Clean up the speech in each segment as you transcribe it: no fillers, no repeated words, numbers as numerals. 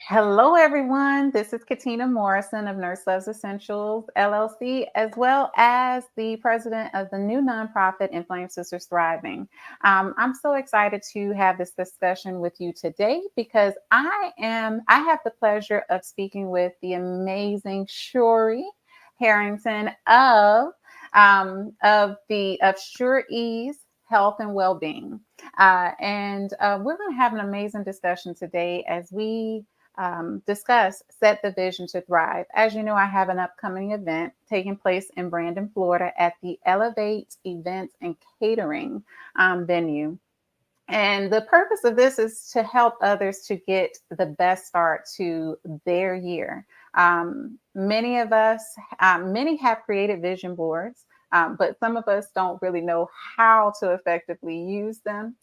Hello, everyone. This is Catina Morrison of Nurse Loves Essentials LLC, as well as the president of the new nonprofit Inflamed Sisters Thriving. I'm so excited to have this discussion with you today because I have the pleasure of speaking with the amazing Cherie Harrington of Sure Ease Health and Wellbeing. And we're going to have an amazing discussion today as we discuss Set the Vision to Thrive. As you know, I have an upcoming event taking place in Brandon, Florida at the Elevate Events and Catering venue. And the purpose of this is to help others to get the best start to their year. Many have created vision boards, but some of us don't really know how to effectively use them.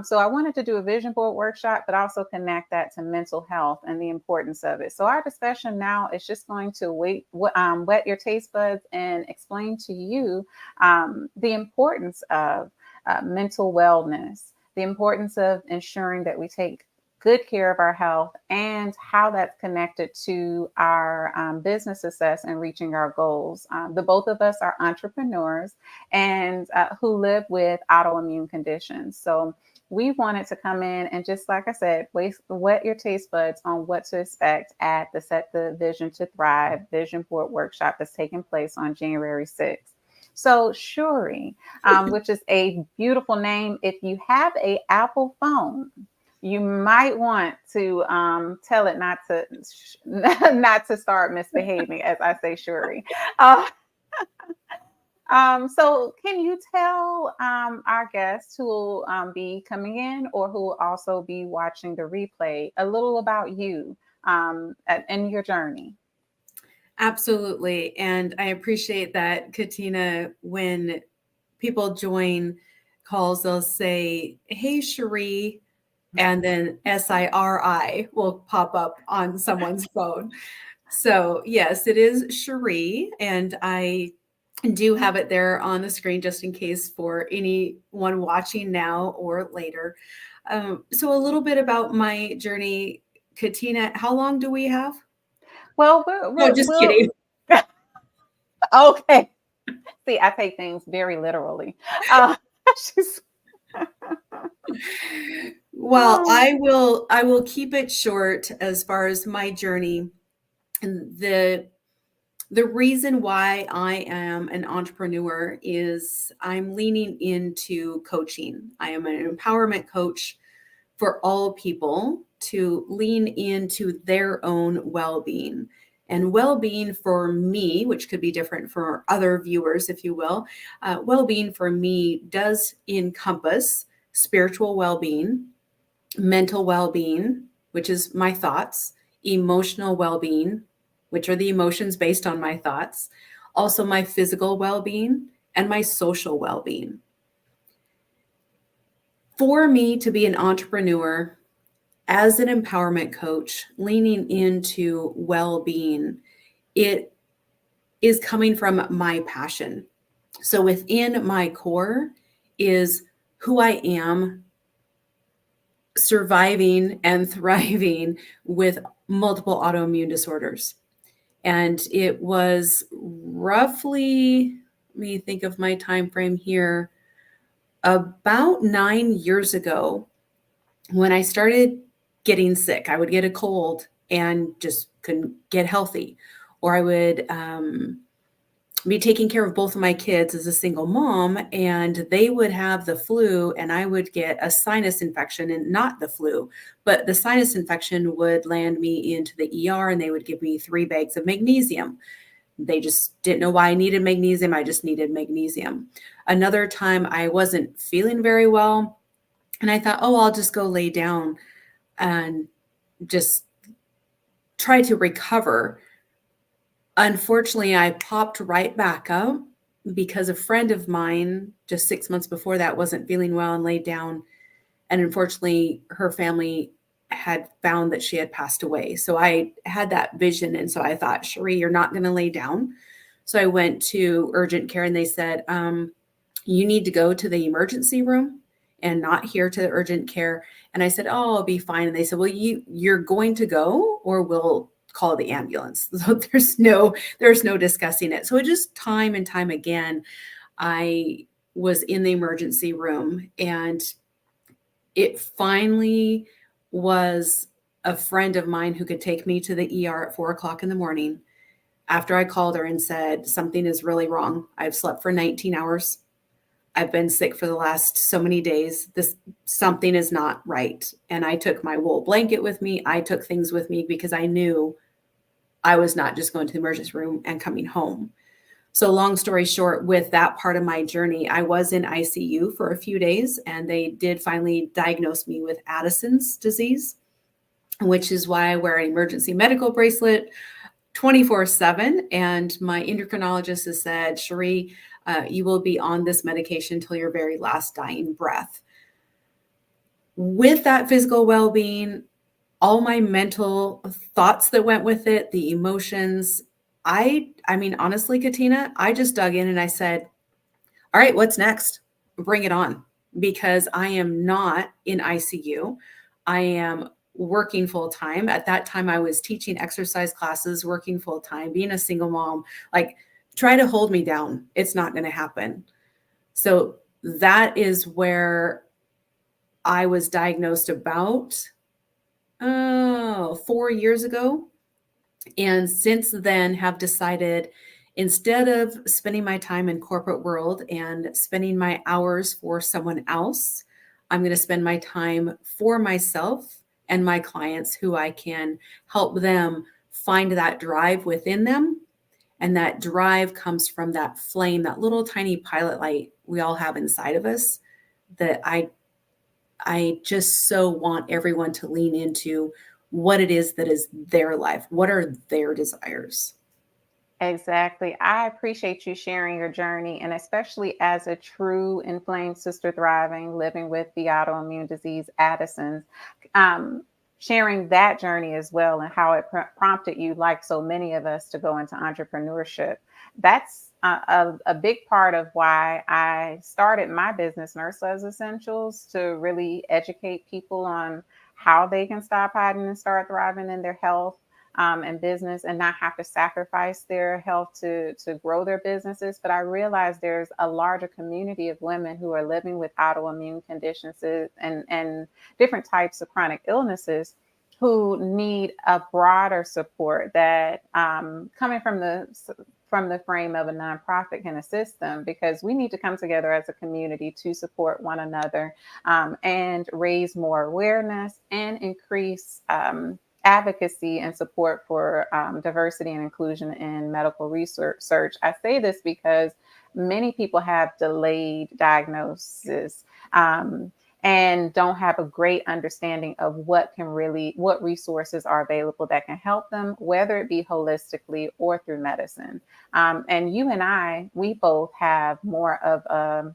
So I wanted to do a vision board workshop, but also connect that to mental health and the importance of it. So our discussion now is just going to wet your taste buds and explain to you the importance of mental wellness, the importance of ensuring that we take good care of our health, and how that's connected to our business success and reaching our goals. The both of us are entrepreneurs and who live with autoimmune conditions. So we wanted to come in and, just like I said, wet your taste buds on what to expect at the Set the Vision to Thrive Vision Board workshop that's taking place on January 6th. So Cherie, which is a beautiful name. If you have a Apple phone, you might want to tell it not to not to start misbehaving, as I say, Cherie. Uh, so can you tell our guests who will be coming in or who will also be watching the replay a little about you and your journey? Absolutely. And I appreciate that, Katina. When people join calls, they'll say, "Hey, Cherie," and then SIRI will pop up on someone's phone. So, yes, it is Cherie. And I do have it there on the screen just in case for anyone watching now or later. So, a little bit about my journey. Katina, how long do we have? Well, No, just kidding. okay. See, I take things very literally. Uh, she's- Well, I will keep it short as far as my journey. And the reason why I am an entrepreneur is I'm leaning into coaching. I am an empowerment coach for all people to lean into their own well-being. And well-being for me, which could be different for other viewers, if you will, well-being for me does encompass spiritual well-being, mental well-being, which is my thoughts, emotional well-being, which are the emotions based on my thoughts, also my physical well-being and my social well-being. For me to be an entrepreneur as an empowerment coach, leaning into well-being, it is coming from my passion. So within my core is who I am, surviving and thriving with multiple autoimmune disorders. And it was roughly, let me think of my time frame here, about 9 years ago when I started getting sick. I would get a cold and just couldn't get healthy. Or I would be taking care of both of my kids as a single mom, and they would have the flu, and I would get a sinus infection, and not the flu, but the sinus infection would land me into the ER, and they would give me 3 bags of magnesium. They just didn't know why I needed magnesium. I just needed magnesium. Another time I wasn't feeling very well, and I thought, oh, I'll just go lay down and just try to recover. Unfortunately, I popped right back up because a friend of mine just 6 months before that wasn't feeling well and laid down. And unfortunately, her family had found that she had passed away. So I had that vision. And so I thought, Cherie, you're not going to lay down. So I went to urgent care and they said, you need to go to the emergency room and not here to the urgent care. And I said, oh, I'll be fine. And they said, well, you're going to go, or we'll call the ambulance. So there's no discussing it. So it just time and time again, I was in the emergency room, and it finally was a friend of mine who could take me to the ER at 4 o'clock in the morning after I called her and said, something is really wrong. I've slept for 19 hours. I've been sick for the last so many days. Something is not right. And I took my wool blanket with me. I took things with me because I knew I was not just going to the emergency room and coming home. So long story short, with that part of my journey, I was in ICU for a few days, and they did finally diagnose me with Addison's disease, which is why I wear an emergency medical bracelet 24/7. And my endocrinologist has said, Cherie, you will be on this medication until your very last dying breath. With that physical well-being, all my mental thoughts that went with it, the emotions, I mean, honestly, Catina, I just dug in and I said, all right, what's next? Bring it on. Because I am not in ICU. I am working full time. At that time, I was teaching exercise classes, working full time, being a single mom. Like, try to hold me down. It's not going to happen. So that is where I was diagnosed about 4 years ago. And since then have decided, instead of spending my time in corporate world and spending my hours for someone else, I'm going to spend my time for myself and my clients, who I can help them find that drive within them. And that drive comes from that flame, that little tiny pilot light we all have inside of us, that I just so want everyone to lean into what it is that is their life. What are their desires? Exactly. I appreciate you sharing your journey, and especially as a true inflamed sister thriving, living with the autoimmune disease Addison's, um, sharing that journey as well, and how it prompted you, like so many of us, to go into entrepreneurship. That's a big part of why I started my business, Nurse as Essentials, to really educate people on how they can stop hiding and start thriving in their health, and business, and not have to sacrifice their health to grow their businesses. But I realized there's a larger community of women who are living with autoimmune conditions, and different types of chronic illnesses, who need a broader support that, coming from the frame of a nonprofit, can assist them, because we need to come together as a community to support one another, and raise more awareness and increase advocacy and support for diversity and inclusion in medical research. I say this because many people have delayed diagnosis, and don't have a great understanding of what resources are available that can help them, whether it be holistically or through medicine. And you and I, we both have more of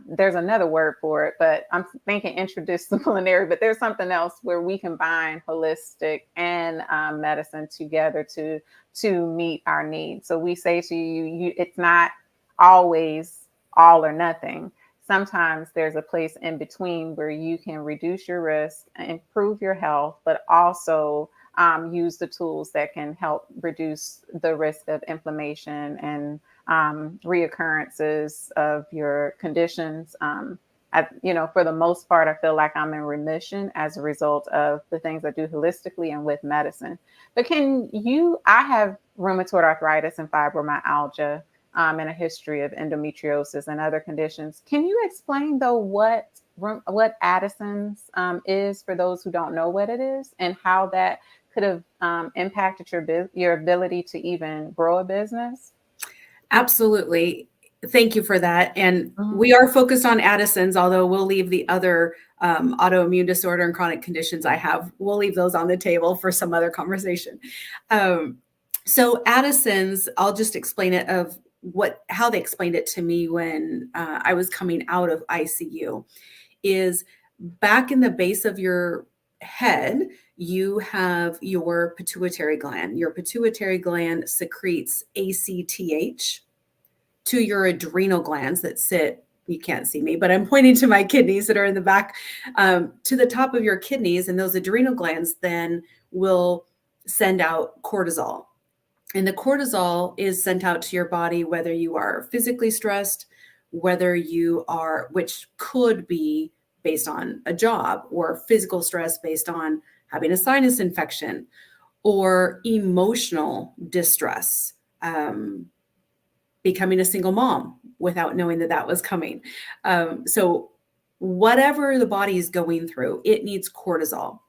there's another word for it, but I'm thinking interdisciplinary, but there's something else where we combine holistic and medicine together to meet our needs. So we say to you, it's not always all or nothing. Sometimes there's a place in between where you can reduce your risk, improve your health, but also use the tools that can help reduce the risk of inflammation and reoccurrences of your conditions. For the most part, I feel like I'm in remission as a result of the things I do holistically and with medicine. But I have rheumatoid arthritis and fibromyalgia, and a history of endometriosis and other conditions. Can you explain, though, what Addison's is, for those who don't know what it is, and how that could have impacted your ability to even grow a business? Absolutely. Thank you for that. And we are focused on Addison's, although we'll leave the other autoimmune disorder and chronic conditions I have. We'll leave those on the table for some other conversation. So Addison's, I'll just explain it of how they explained it to me when I was coming out of ICU, is back in the base of your head, you have your pituitary gland. Your pituitary gland secretes ACTH to your adrenal glands that sit you can't see me, but I'm pointing to my kidneys that are in the back, to the top of your kidneys, and those adrenal glands then will send out cortisol. And the cortisol is sent out to your body, whether you are physically stressed, whether you are, which could be based on a job, or physical stress based on having a sinus infection, or emotional distress, becoming a single mom without knowing that that was coming. So whatever the body is going through, it needs cortisol.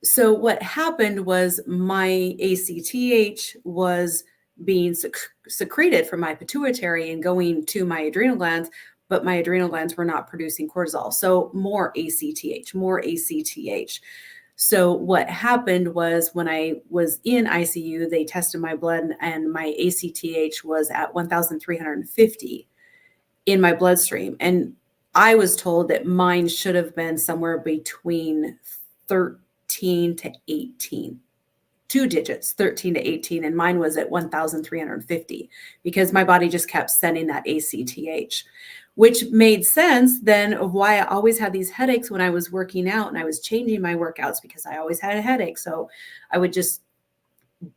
So what happened was my ACTH was being secreted from my pituitary and going to my adrenal glands, but my adrenal glands were not producing cortisol. So more ACTH, more ACTH. So what happened was when I was in ICU, they tested my blood and my ACTH was at 1,350 in my bloodstream. And I was told that mine should have been somewhere between 13 to 18, 2 digits, 13 to 18. And mine was at 1,350 because my body just kept sending that ACTH, which made sense then of why I always had these headaches when I was working out and I was changing my workouts because I always had a headache. So I would just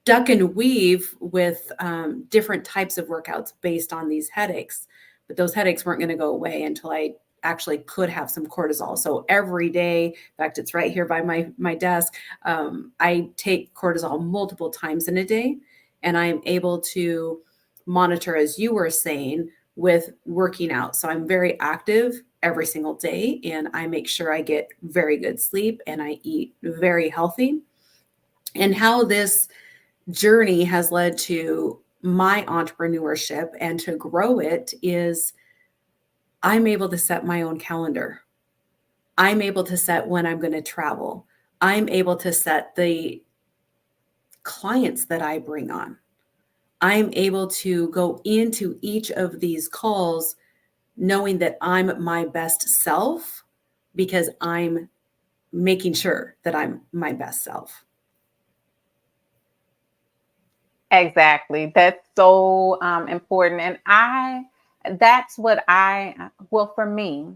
duck and weave with different types of workouts based on these headaches. But those headaches weren't going to go away until I actually could have some cortisol. So every day, in fact, it's right here by my desk, I take cortisol multiple times in a day, and I'm able to monitor, as you were saying, with working out. So I'm very active every single day, and I make sure I get very good sleep and I eat very healthy. And how this journey has led to my entrepreneurship and to grow it is I'm able to set my own calendar. I'm able to set when I'm going to travel. I'm able to set the clients that I bring on. I'm able to go into each of these calls knowing that I'm my best self because I'm making sure that I'm my best self. Exactly. That's so important. And that's what well, for me,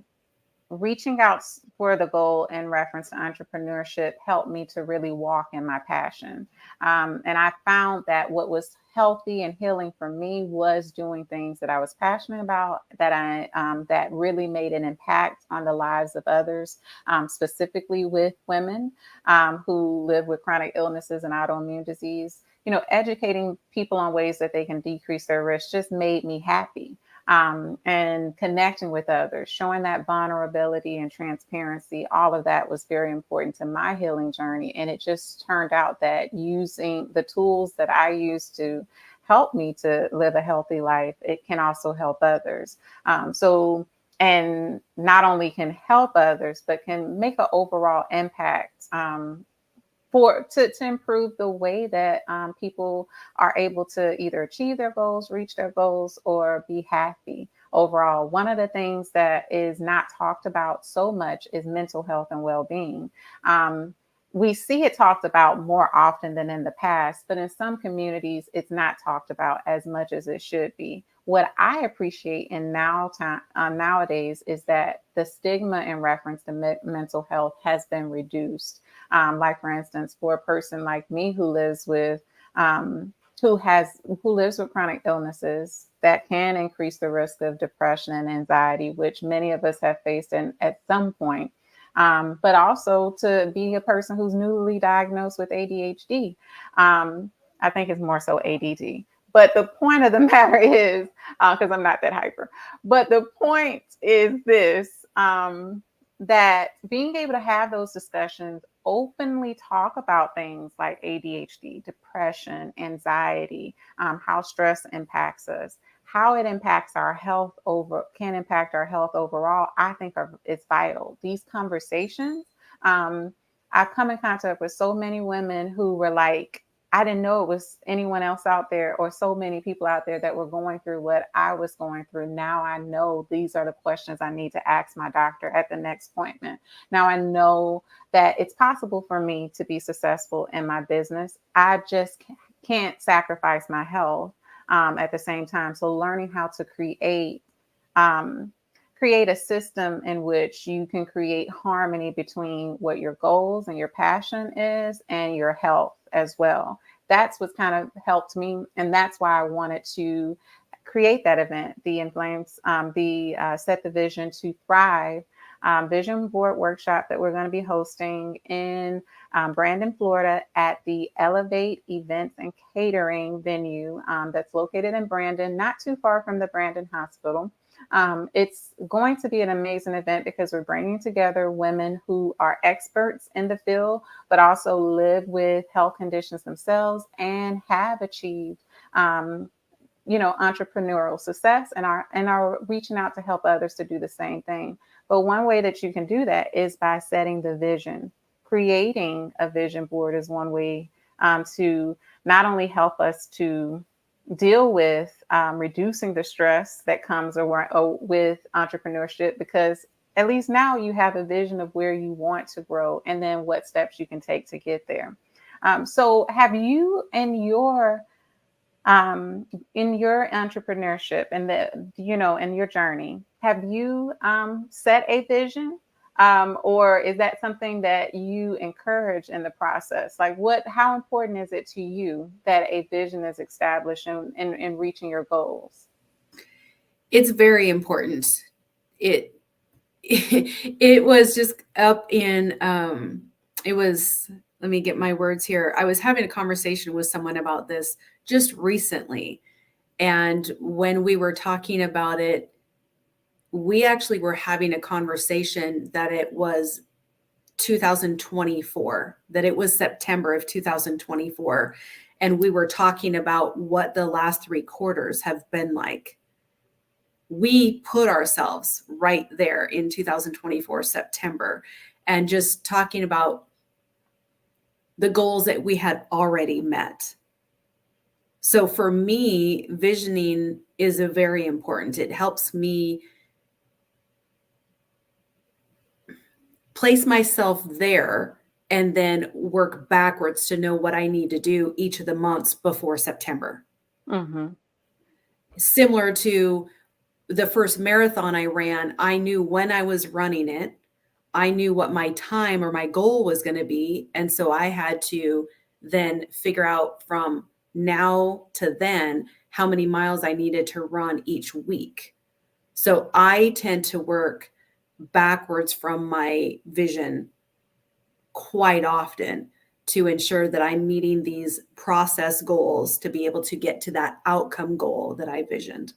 reaching out for the goal in reference to entrepreneurship helped me to really walk in my passion. And I found that what was healthy and healing for me was doing things that I was passionate about, that really made an impact on the lives of others, specifically with women who live with chronic illnesses and autoimmune disease. Educating people on ways that they can decrease their risk just made me happy. And connecting with others, showing that vulnerability and transparency, all of that was very important to my healing journey. And it just turned out that using the tools that I use to help me to live a healthy life, it can also help others. And not only can help others, but can make an overall impact to improve the way that people are able to either achieve their goals, reach their goals, or be happy overall. One of the things that is not talked about so much is mental health and well-being. We see it talked about more often than in the past, but in some communities, it's not talked about as much as it should be. What I appreciate nowadays is that the stigma in reference to mental health has been reduced. Like for instance, for a person like me who lives with chronic illnesses that can increase the risk of depression and anxiety, which many of us have faced at some point. But also to be a person who's newly diagnosed with ADHD. I think it's more so ADD. But the point of the matter is, because I'm not that hyper, but the point is this, that being able to have those discussions, openly talk about things like ADHD, depression, anxiety, how stress impacts us, how it impacts our health can impact our health overall, I think is vital. These conversations, I've come in contact with so many women who were like, I didn't know it was anyone else out there or so many people out there that were going through what I was going through. Now I know these are the questions I need to ask my doctor at the next appointment. Now I know that it's possible for me to be successful in my business. I just can't sacrifice my health at the same time. So learning how to create create a system in which you can create harmony between what your goals and your passion is and your health as well. That's what kind of helped me. And that's why I wanted to create that event, the Inflames, the Set the Vision to Thrive vision board workshop that we're going to be hosting in Brandon, Florida at the Elevate Events and Catering venue that's located in Brandon, not too far from the Brandon Hospital. It's going to be an amazing event because we're bringing together women who are experts in the field, but also live with health conditions themselves and have achieved, entrepreneurial success and are reaching out to help others to do the same thing. But one way that you can do that is by setting the vision. Creating a vision board is one way to not only help us to deal with reducing the stress that comes with entrepreneurship, because at least now you have a vision of where you want to grow and then what steps you can take to get there. So have you in your entrepreneurship and in your journey, have you set a vision? Or is that something that you encourage in the process? Like how important is it to you that a vision is established in reaching your goals? It's very important. It it was just up in it was, let me get my words here. I was having a conversation with someone about this just recently. And when we were talking about it, we actually were having a conversation that it was 2024, that it was September of 2024. And we were talking about what the last 3 quarters have been like. We put ourselves right there in 2024, September, and just talking about the goals that we had already met. So for me, visioning is a very important. It helps me place myself there and then work backwards to know what I need to do each of the months before September. Mm-hmm. Similar to the first marathon I ran, I knew when I was running it, I knew what my time or my goal was going to be. And so I had to then figure out from now to then how many miles I needed to run each week. So I tend to work backwards from my vision quite often to ensure that I'm meeting these process goals to be able to get to that outcome goal that I visioned.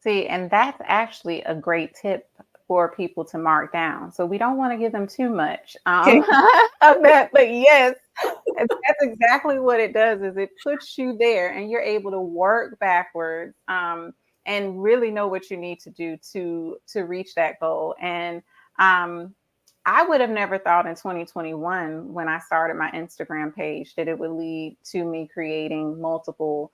See, and that's actually a great tip for people to mark down. So we don't want to give them too much of that, but yes, that's exactly what it does. Is it puts you there, and you're able to work backwards and really know what you need to do to reach that goal. And I would have never thought in 2021 when I started my Instagram page that it would lead to me creating multiple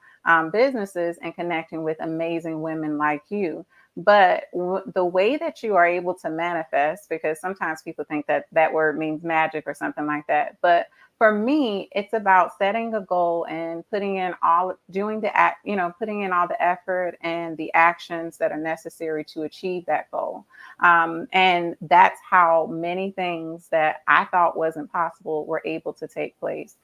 businesses and connecting with amazing women like you. But the way that you are able to manifest, because sometimes people think that that word means magic or something like that. But for me, it's about setting a goal and putting in all the effort and the actions that are necessary to achieve that goal. And that's how many things that I thought wasn't possible were able to take place.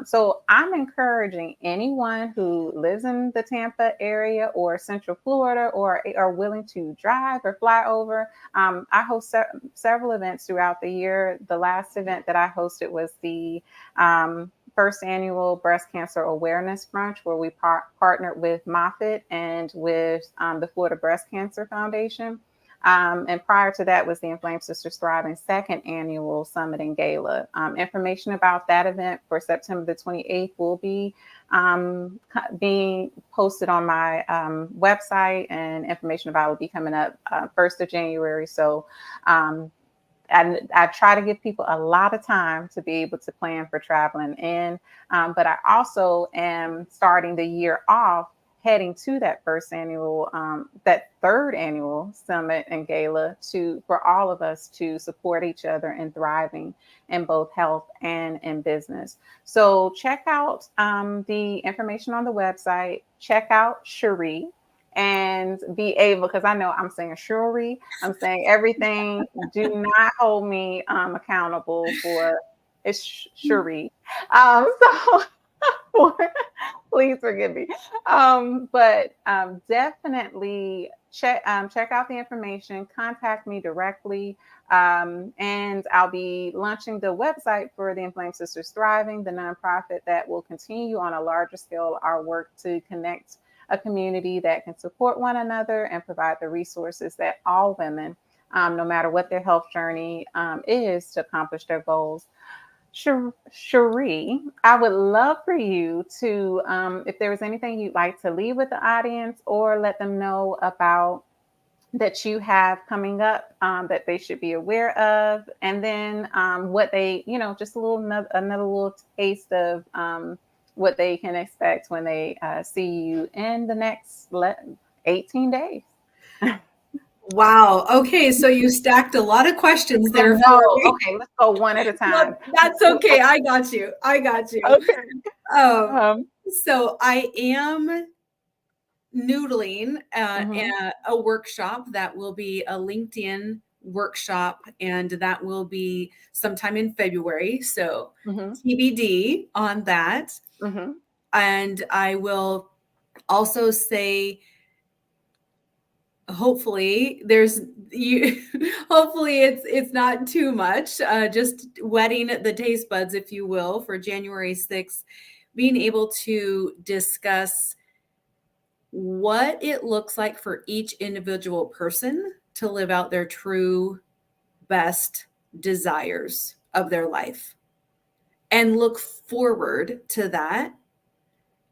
So I'm encouraging anyone who lives in the Tampa area or Central Florida or are willing to drive or fly over. I host several events throughout the year. The last event that I hosted was the first annual breast cancer awareness brunch, where we partnered with Moffitt and with the Florida Breast Cancer Foundation. And prior to that was the Inflamed Sisters Thriving second annual summit and gala. Information about that event for September the 28th will be being posted on my website, and information about it will be coming up 1st of January. So I try to give people a lot of time to be able to plan for traveling in. But I also am starting the year off heading to that that third annual summit and gala for all of us to support each other in thriving in both health and in business. So check out the information on the website. Check out Cherie. and be able, because I know I'm saying Cherie, I'm saying everything. Do not hold me accountable for it's Cherie. So please forgive me. But definitely check out the information. Contact me directly, and I'll be launching the website for the Inflamed Sisters Thriving, the nonprofit that will continue on a larger scale our work to connect a community that can support one another and provide the resources that all women, no matter what their health journey is, to accomplish their goals. Cherie, I would love for you to, if there was anything you'd like to leave with the audience or let them know about that you have coming up, that they should be aware of, and then what they, just a little another little taste of what they can expect when they see you in the next 18 days. Wow. Okay. So you stacked a lot of questions I there for know. me. Okay, let's go one at a time. No, that's okay. I got you. I got you. Okay. Um, so I am noodling a workshop that will be a LinkedIn workshop, and that will be sometime in February. So TBD on that. And I will also say, hopefully hopefully it's not too much, just wetting the taste buds, if you will, for January 6th, being able to discuss what it looks like for each individual person to live out their true best desires of their life and look forward to that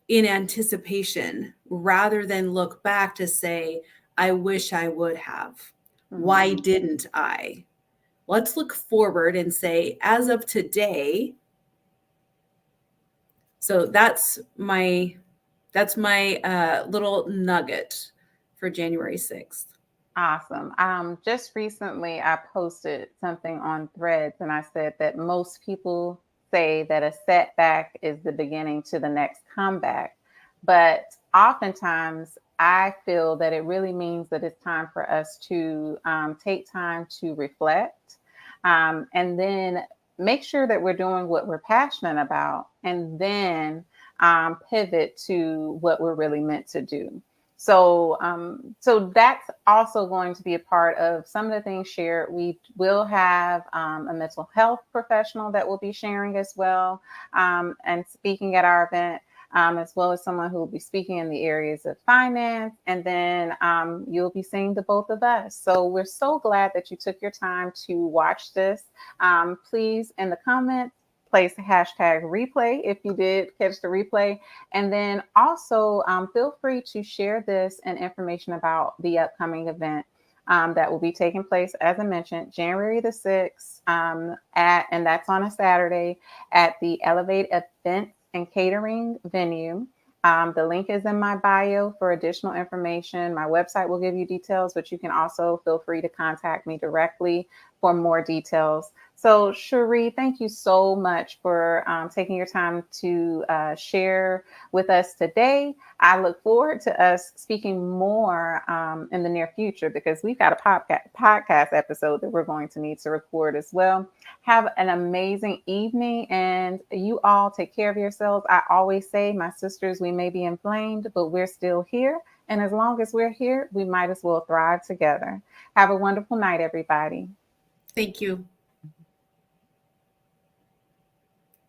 in anticipation, rather than look back to say, I wish I would have. Why didn't I? Let's look forward and say, as of today. So that's my little nugget for January 6th. Awesome. Just recently, I posted something on Threads, and I said that most people say that a setback is the beginning to the next comeback. But oftentimes, I feel that it really means that it's time for us to take time to reflect, and then make sure that we're doing what we're passionate about, and then pivot to what we're really meant to do. So that's also going to be a part of some of the things shared. We will have a mental health professional that will be sharing as well, and speaking at our event, as well as someone who will be speaking in the areas of finance. And then you'll be seeing the both of us. So we're so glad that you took your time to watch this. Please, in the comments, place hashtag replay if you did catch the replay. And then also feel free to share this and information about the upcoming event that will be taking place, as I mentioned, January the 6th, and that's on a Saturday, at the Elevate Events and Catering venue. The link is in my bio for additional information. My website will give you details, but you can also feel free to contact me directly for more details. So, Cherie, thank you so much for taking your time to share with us today. I look forward to us speaking more in the near future, because we've got a podcast episode that we're going to need to record as well. Have an amazing evening, and you all take care of yourselves. I always say, my sisters, we may be inflamed, but we're still here. And as long as we're here, we might as well thrive together. Have a wonderful night, everybody. Thank you.